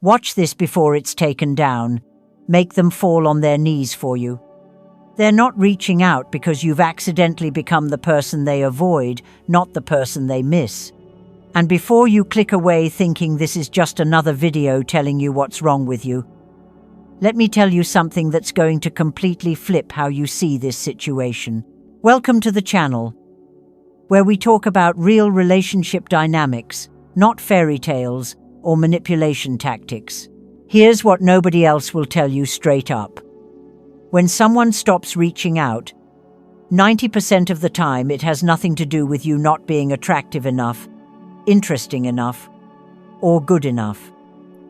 Watch this before it's taken down. Make them fall on their knees for you. They're not reaching out because you've accidentally become the person they avoid, not the person they miss. And before you click away thinking this is just another video telling you what's wrong with you, let me tell you something that's going to completely flip how you see this situation. Welcome to the channel, where we talk about real relationship dynamics, not fairy tales or manipulation tactics. Here's what nobody else will tell you straight up. When someone stops reaching out, 90% of the time it has nothing to do with you not being attractive enough, interesting enough, or good enough.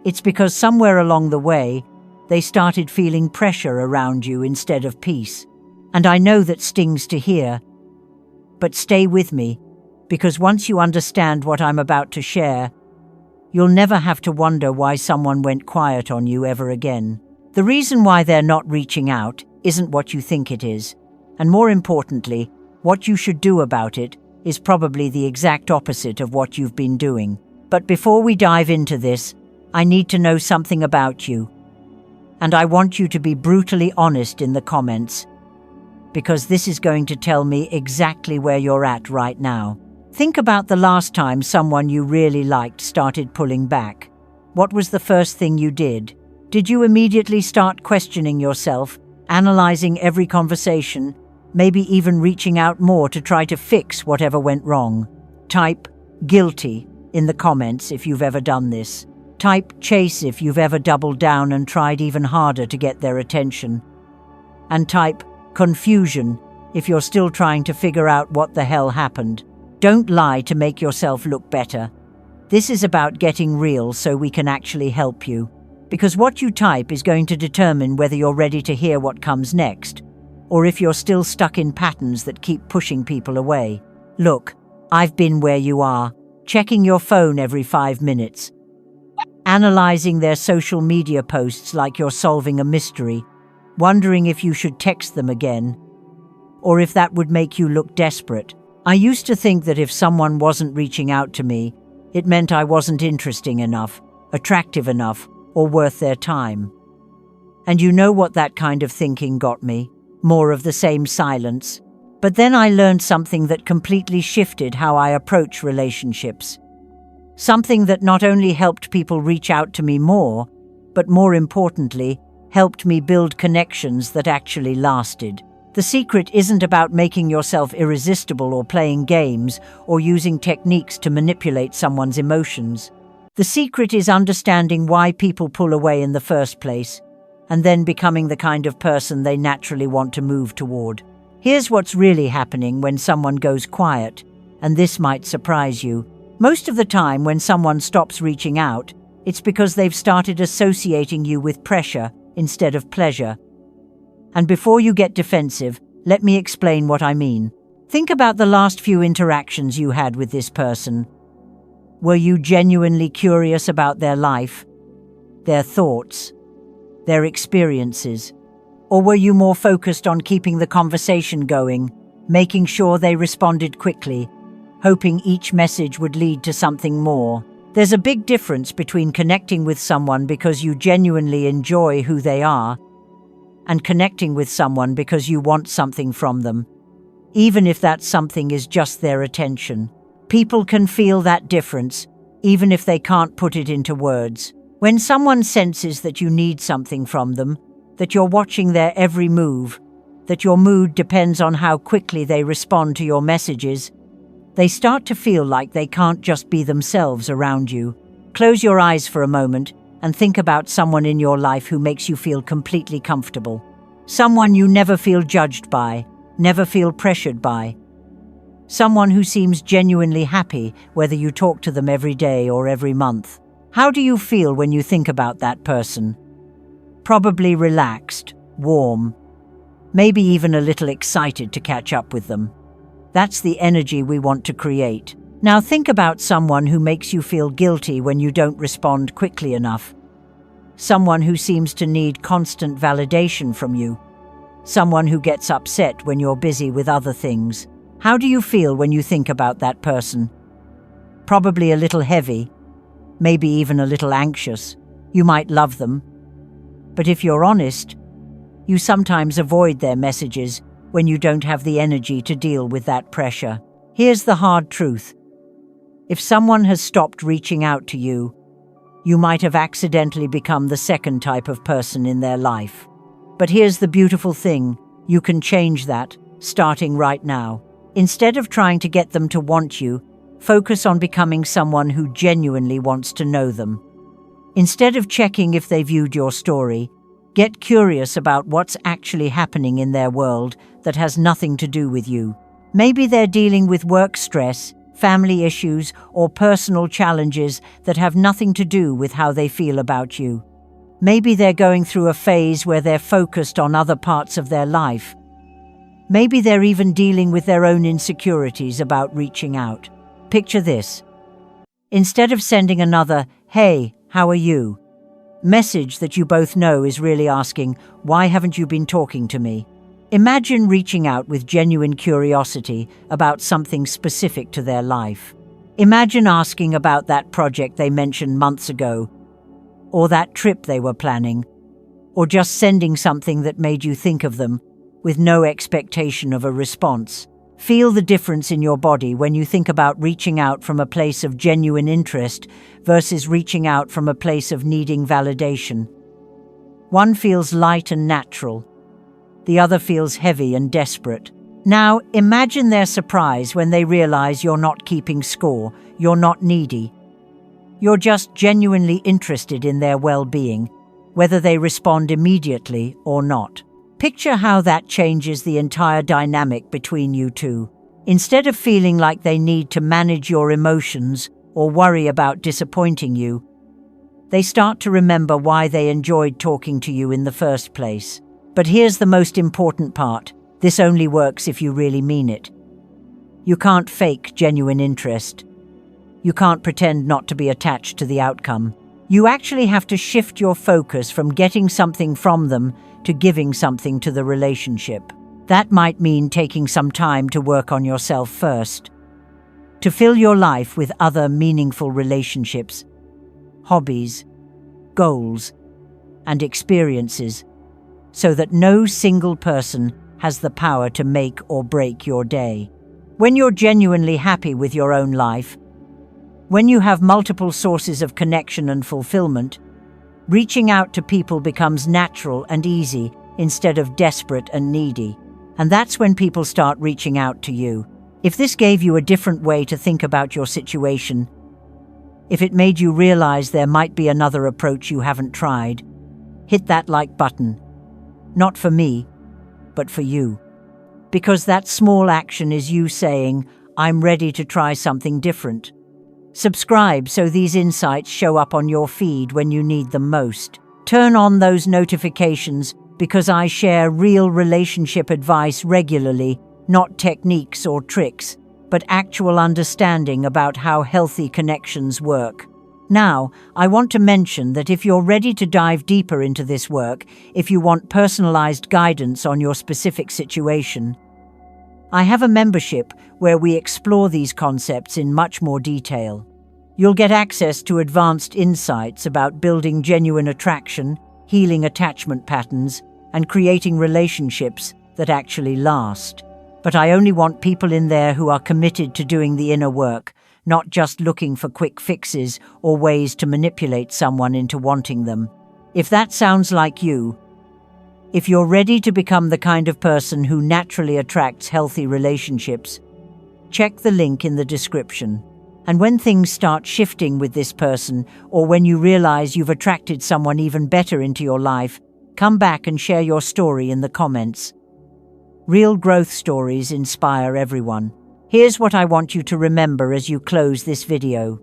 It's because somewhere along the way, they started feeling pressure around you instead of peace. And I know that stings to hear, but stay with me, because once you understand what I'm about to share, you'll never have to wonder why someone went quiet on you ever again. The reason why they're not reaching out isn't what you think it is, and more importantly, what you should do about it is probably the exact opposite of what you've been doing. But before we dive into this, I need to know something about you. And I want you to be brutally honest in the comments, because this is going to tell me exactly where you're at right now. Think about the last time someone you really liked started pulling back. What was the first thing you did? Did you immediately start questioning yourself, analyzing every conversation, maybe even reaching out more to try to fix whatever went wrong? Type guilty in the comments if you've ever done this. Type chase if you've ever doubled down and tried even harder to get their attention. And type confusion if you're still trying to figure out what the hell happened. Don't lie to make yourself look better. This is about getting real so we can actually help you. Because what you type is going to determine whether you're ready to hear what comes next, or if you're still stuck in patterns that keep pushing people away. Look, I've been where you are, checking your phone every 5 minutes, analyzing their social media posts like you're solving a mystery, wondering if you should text them again, or if that would make you look desperate. I used to think that if someone wasn't reaching out to me, it meant I wasn't interesting enough, attractive enough, or worth their time. And you know what that kind of thinking got me? More of the same silence. But then I learned something that completely shifted how I approach relationships. Something that not only helped people reach out to me more, but more importantly, helped me build connections that actually lasted. The secret isn't about making yourself irresistible or playing games or using techniques to manipulate someone's emotions. The secret is understanding why people pull away in the first place, and then becoming the kind of person they naturally want to move toward. Here's what's really happening when someone goes quiet, and this might surprise you. Most of the time when someone stops reaching out, it's because they've started associating you with pressure instead of pleasure. And before you get defensive, let me explain what I mean. Think about the last few interactions you had with this person. Were you genuinely curious about their life, their thoughts, their experiences? Or were you more focused on keeping the conversation going, making sure they responded quickly, hoping each message would lead to something more? There's a big difference between connecting with someone because you genuinely enjoy who they are and connecting with someone because you want something from them, even if that something is just their attention. People can feel that difference, even if they can't put it into words. When someone senses that you need something from them, that you're watching their every move, that your mood depends on how quickly they respond to your messages, they start to feel like they can't just be themselves around you. Close your eyes for a moment and think about someone in your life who makes you feel completely comfortable. Someone you never feel judged by, never feel pressured by. Someone who seems genuinely happy whether you talk to them every day or every month. How do you feel when you think about that person? Probably relaxed, warm, maybe even a little excited to catch up with them. That's the energy we want to create. Now think about someone who makes you feel guilty when you don't respond quickly enough. Someone who seems to need constant validation from you. Someone who gets upset when you're busy with other things. How do you feel when you think about that person? Probably a little heavy, maybe even a little anxious. You might love them, but if you're honest, you sometimes avoid their messages when you don't have the energy to deal with that pressure. Here's the hard truth. If someone has stopped reaching out to you, you might have accidentally become the second type of person in their life. But here's the beautiful thing. You can change that, starting right now. Instead of trying to get them to want you, focus on becoming someone who genuinely wants to know them. Instead of checking if they viewed your story, get curious about what's actually happening in their world that has nothing to do with you. Maybe they're dealing with work stress, family issues, or personal challenges that have nothing to do with how they feel about you. Maybe they're going through a phase where they're focused on other parts of their life. Maybe they're even dealing with their own insecurities about reaching out. Picture this. Instead of sending another, "Hey, how are you?" message that you both know is really asking, "Why haven't you been talking to me?" Imagine reaching out with genuine curiosity about something specific to their life. Imagine asking about that project they mentioned months ago, or that trip they were planning, or just sending something that made you think of them with no expectation of a response. Feel the difference in your body when you think about reaching out from a place of genuine interest versus reaching out from a place of needing validation. One feels light and natural. The other feels heavy and desperate. Now, imagine their surprise when they realize you're not keeping score, you're not needy. You're just genuinely interested in their well-being, whether they respond immediately or not. Picture how that changes the entire dynamic between you two. Instead of feeling like they need to manage your emotions or worry about disappointing you, they start to remember why they enjoyed talking to you in the first place. But here's the most important part. This only works if you really mean it. You can't fake genuine interest. You can't pretend not to be attached to the outcome. You actually have to shift your focus from getting something from them to giving something to the relationship. That might mean taking some time to work on yourself first, to fill your life with other meaningful relationships, hobbies, goals, and experiences, so that no single person has the power to make or break your day. When you're genuinely happy with your own life, when you have multiple sources of connection and fulfillment, reaching out to people becomes natural and easy instead of desperate and needy. And that's when people start reaching out to you. If this gave you a different way to think about your situation, if it made you realize there might be another approach you haven't tried, hit that like button. Not for me, but for you. Because that small action is you saying, "I'm ready to try something different." Subscribe so these insights show up on your feed when you need them most. Turn on those notifications because I share real relationship advice regularly, not techniques or tricks, but actual understanding about how healthy connections work. Now, I want to mention that if you're ready to dive deeper into this work, if you want personalized guidance on your specific situation, I have a membership where we explore these concepts in much more detail. You'll get access to advanced insights about building genuine attraction, healing attachment patterns, and creating relationships that actually last. But I only want people in there who are committed to doing the inner work, not just looking for quick fixes or ways to manipulate someone into wanting them. If that sounds like you, if you're ready to become the kind of person who naturally attracts healthy relationships, check the link in the description. And when things start shifting with this person, or when you realize you've attracted someone even better into your life, come back and share your story in the comments. Real growth stories inspire everyone. Here's what I want you to remember as you close this video.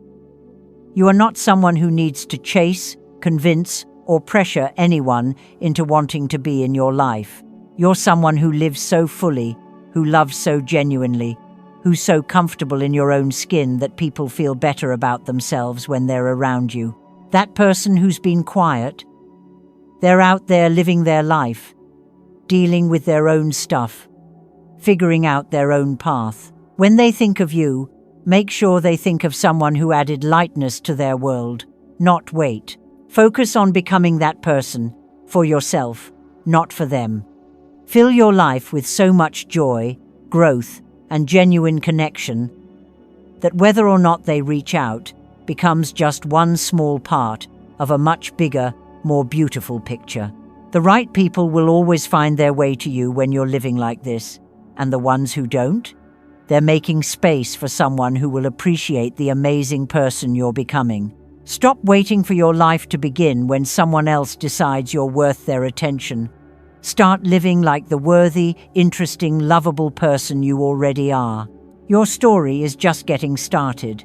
You are not someone who needs to chase, convince, or pressure anyone into wanting to be in your life. You're someone who lives so fully, who loves so genuinely, who's so comfortable in your own skin that people feel better about themselves when they're around you. That person who's been quiet, they're out there living their life, dealing with their own stuff, figuring out their own path. When they think of you, make sure they think of someone who added lightness to their world, not weight. Focus on becoming that person, for yourself, not for them. Fill your life with so much joy, growth, and genuine connection that whether or not they reach out becomes just one small part of a much bigger, more beautiful picture. The right people will always find their way to you when you're living like this, and the ones who don't, they're making space for someone who will appreciate the amazing person you're becoming. Stop waiting for your life to begin when someone else decides you're worth their attention. Start living like the worthy, interesting, lovable person you already are. Your story is just getting started.